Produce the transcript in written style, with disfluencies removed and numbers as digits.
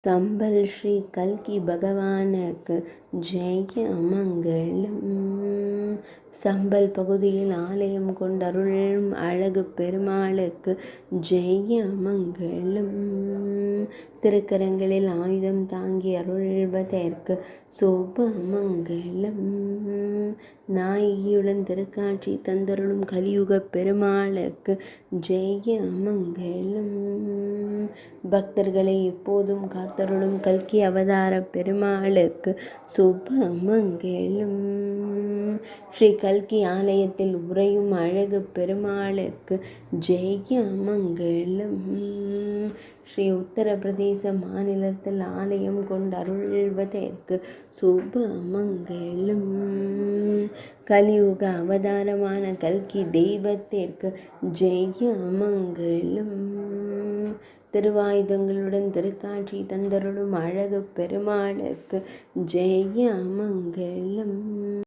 சம்பல் ஸ்ரீ கல்கி பகவானுக்கு ஜெய மங்களம். சம்பல் பகுதியில் ஆலயம் கொண்டருளும் அழகு பெருமாளுக்கு ஜெய மங்களம். திருக்கரங்களில் ஆயுதம் தாங்கி அருள்வதற்கு சுப மங்களம். நாயகியுடன் திருக்காட்சி தந்தருளும் கலியுக பெருமாளுக்கு ஜெய மங்களம். பக்தர்களை எப்போதும் காத்தருளும் கல்கி அவதார பெருமாளுக்கு சுப மங்களம். ஸ்ரீ கல்கி ஆலயத்தில் உறையும் அழகு பெருமாளுக்கு ஜெய மங்களம். ஸ்ரீ உத்தரப்பிரதேச மாநிலத்தில் ஆலயம் கொண்டு அருள்வதற்கு சுப மங்களம். கலியுக அவதாரமான கல்கி தெய்வத்திற்கு ஜெய மங்களம். திருவாயுதங்களுடன் திருக்காட்சி தந்தருளும் அழகு பெருமாளுக்கு ஜெய மங்களம்.